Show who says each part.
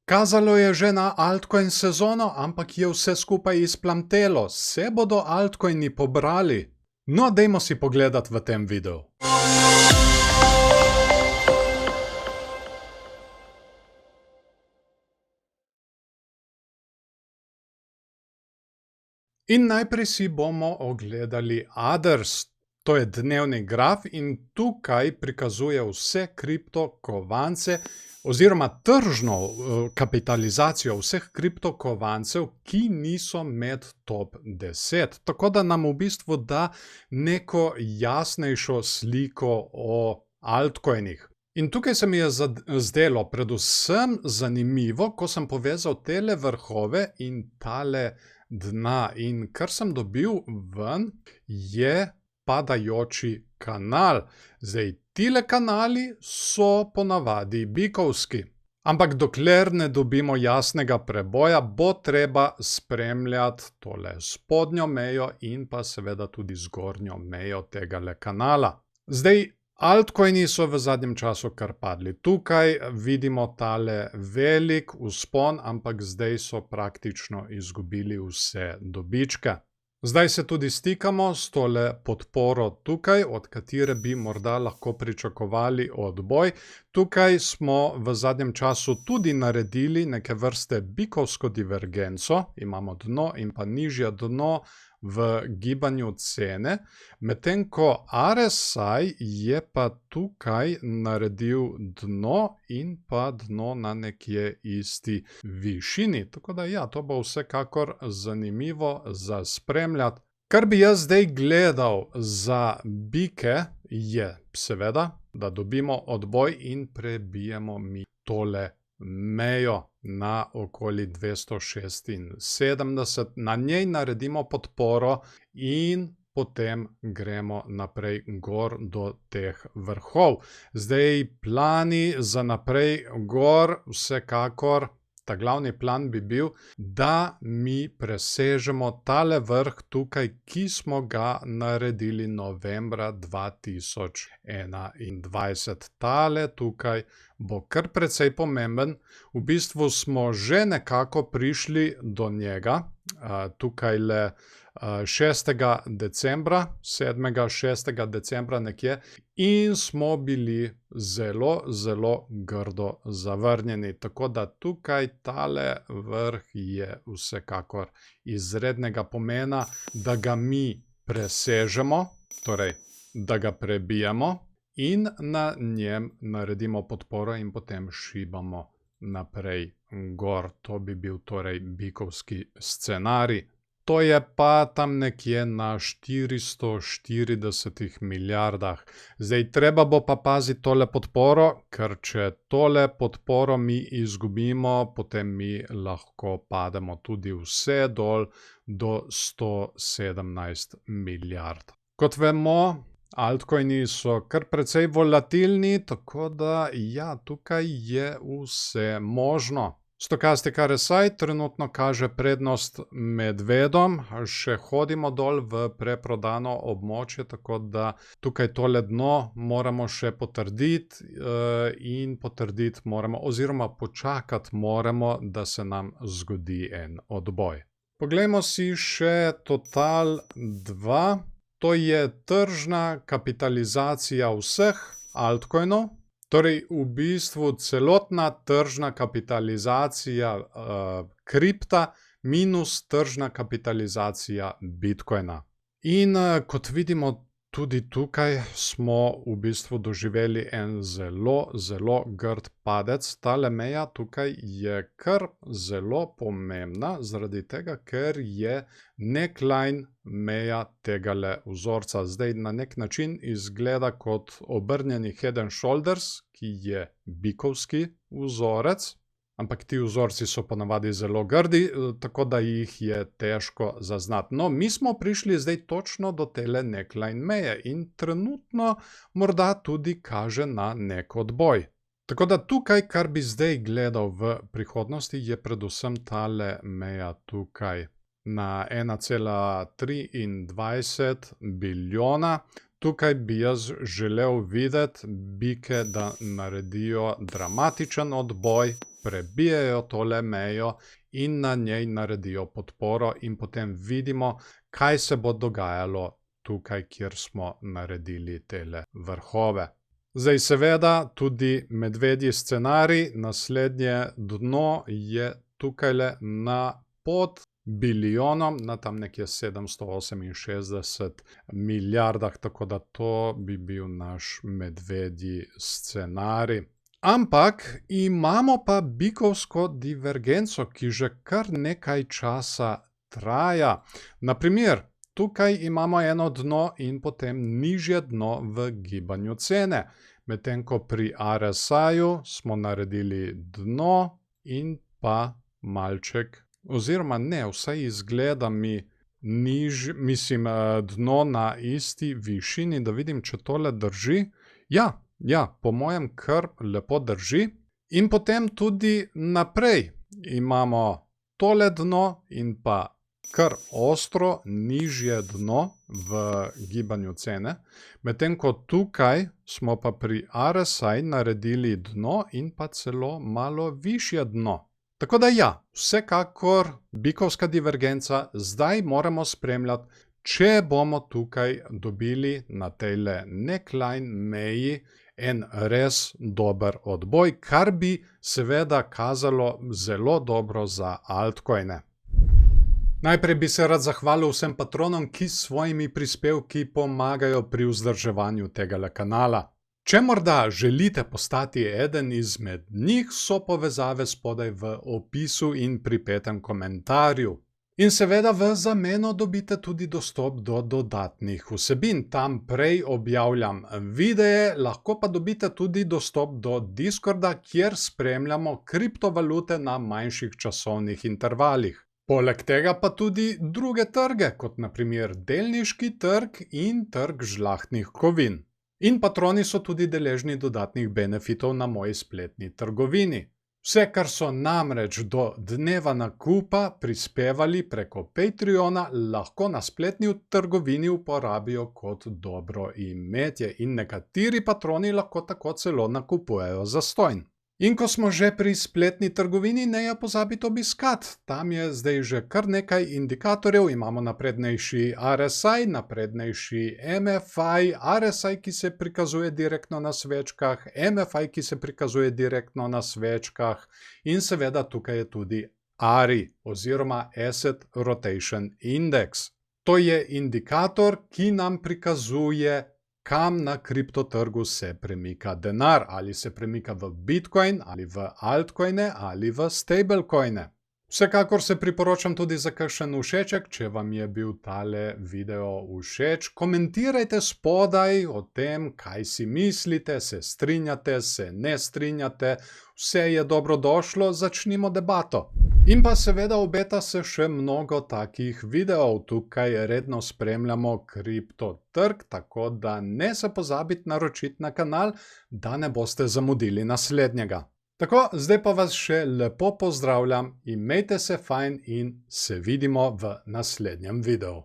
Speaker 1: Kazalo je že na altcoin sezono, ampak je vse skupaj izplamtelo. Se bodo altcoini pobrali? No, dajmo si pogledati v tem videu. In najprej si bomo ogledali Others. To je dnevni graf in tukaj prikazuje vse kriptokovance oziroma tržno kapitalizacijo vseh kriptokovancev, ki niso med top 10. Tako da nam v bistvu da neko jasnejšo sliko o altcoinih. In tukaj se mi je zdelo predvsem zanimivo, ko sem povezal tele vrhove in tale dna. In kar sem dobil ven, je padajoči kanal. Zdaj, tile kanali so ponavadi bikovski. Ampak dokler ne dobimo jasnega preboja, bo treba spremljati tole spodnjo mejo in pa seveda tudi zgornjo mejo tegale kanala. Zdaj, altcoini so v zadnjem času kar padli. Tukaj vidimo tale velik vzpon, ampak zdaj so praktično izgubili vse dobičke. Zdaj se tudi stikamo s tole podporo tukaj, od katere bi morda lahko pričakovali odboj. Tukaj smo v zadnjem času tudi naredili neke vrste bikovsko divergenco. Imamo dno in pa nižje dno v gibanju cene, medtem ko RSI je pa tukaj naredil dno in pa dno na nekje isti višini. Tako da ja, to bo vsekakor zanimivo za spremljati. Kar bi jaz zdaj gledal za bike je seveda, da dobimo odboj in prebijemo mi tole mejo na okoli 276, na njej naredimo podporo in potem gremo naprej gor do teh vrhov. Zdaj, plani za naprej gor, vsekakor, ta glavni plan bi bil, da mi presežemo tale vrh tukaj, ki smo ga naredili novembra 2021. Tale tukaj bo kar precej pomemben. V bistvu smo že nekako prišli do njega, tukaj le 6. decembra, 6. decembra nekje, in smo bili zelo, zelo grdo zavrnjeni. Tako da tukaj tale vrh je vsekakor izrednega pomena, da ga mi presežemo, torej da ga prebijemo in na njem naredimo podporo in potem šibamo naprej gor. To bi bil torej bikovski scenarij. To je pa tam nekje na 440 milijardah. Zdaj, treba bo pa paziti tole podporo, ker če tole podporo mi izgubimo, potem mi lahko pademo tudi vse dol do 117 milijard. Kot vemo, altcoini so kar precej volatilni, tako da ja, tukaj je vse možno. Stokastik RSI trenutno kaže prednost medvedom, še hodimo dol v preprodano območje, tako da tukaj tole dno moramo še potrditi in potrditi moramo, oziroma počakati moramo, da se nam zgodi en odboj. Poglejmo si še Total 2. To je tržna kapitalizacija vseh altcoinov. Torej, v bistvu celotna tržna kapitalizacija kripta minus tržna kapitalizacija bitcoina. In kot vidimo, tudi tukaj smo v bistvu doživeli en zelo, zelo grd padec. Tale meja tukaj je kar zelo pomembna, zaradi tega, ker je neckline meja tegale vzorca. Zdaj na nek način izgleda kot obrnjeni Head and Shoulders, ki je bikovski vzorec, ampak ti vzorci so ponavadi zelo grdi, tako da jih je težko zaznati. No, mi smo prišli zdaj točno do tele neckline meje in trenutno morda tudi kaže na nek odboj. Tako da tukaj, kar bi zdaj gledal v prihodnosti, je predvsem tale meja tukaj na 1,23 bilijona. tukaj bi jaz želel videti bike, da naredijo dramatičen odboj, prebijejo tole mejo in na njej naredijo podporo in potem vidimo, kaj se bo dogajalo tukaj, kjer smo naredili tele vrhove. Zdaj seveda tudi medvedji scenarij, naslednje dno je tukajle na pod bilijonom, na tam nekje 768 milijardah, tako da to bi bil naš medvedji scenarij. Ampak imamo pa bikovsko divergenco, ki že kar nekaj časa traja. Naprimer, tukaj imamo eno dno in potem nižje dno v gibanju cene. Medtem ko pri RSI-ju smo naredili dno in pa malček, oziroma ne, vsaj izgleda mi dno na isti višini, da vidim, če tole drži. Ja, po mojem kar lepo drži. In potem tudi naprej imamo tole dno in pa kar ostro nižje dno v gibanju cene, medtem ko tukaj smo pa pri RSI naredili dno in pa celo malo višje dno. Tako da ja, vsekakor bikovska divergenca, zdaj moramo spremljati, če bomo tukaj dobili na tejle neckline meji en res dober odboj, kar bi seveda kazalo zelo dobro za altcoine. Najprej bi se rad zahvalil vsem patronom, ki s svojimi prispevki pomagajo pri vzdrževanju tegale kanala. Če morda želite postati eden izmed njih, so povezave spodaj v opisu in pripetem komentarju. In seveda v zameno dobite tudi dostop do dodatnih vsebin. Tam prej objavljam videe, lahko pa dobite tudi dostop do Discorda, kjer spremljamo kriptovalute na manjših časovnih intervalih. Poleg tega pa tudi druge trge, kot na primer delniški trg in trg žlahtnih kovin. In patroni so tudi deležni dodatnih benefitov na moji spletni trgovini. Vse, kar so namreč do dneva nakupa prispevali preko Patreona, lahko na spletni trgovini uporabijo kot dobro imetje in nekateri patroni lahko tako celo nakupujejo zastonj. In ko smo že pri spletni trgovini, ne je pozabiti obiskati. Tam je zdaj že kar nekaj indikatorjev, imamo naprednejši RSI, naprednejši MFI, RSI, ki se prikazuje direktno na svečkah, MFI, ki se prikazuje direktno na svečkah in seveda tukaj je tudi ARI oziroma Asset Rotation Index. To je indikator, ki nam prikazuje, kam na kriptotrgu se premika denar, ali se premika v Bitcoin, ali v altcoine, ali v stablecoine. Vsekakor se priporočam tudi za kakšen všeček, če vam je bil tale video všeč. Komentirajte spodaj o tem, kaj si mislite, se strinjate, se ne strinjate, vse je dobrodošlo, začnimo debato. In pa seveda obeta se še mnogo takih videov, tukaj redno spremljamo kriptotrg, tako da ne se pozabiti naročiti na kanal, da ne boste zamudili naslednjega. Tako, zdaj pa vas še lepo pozdravljam, imejte se fajn in se vidimo v naslednjem videu.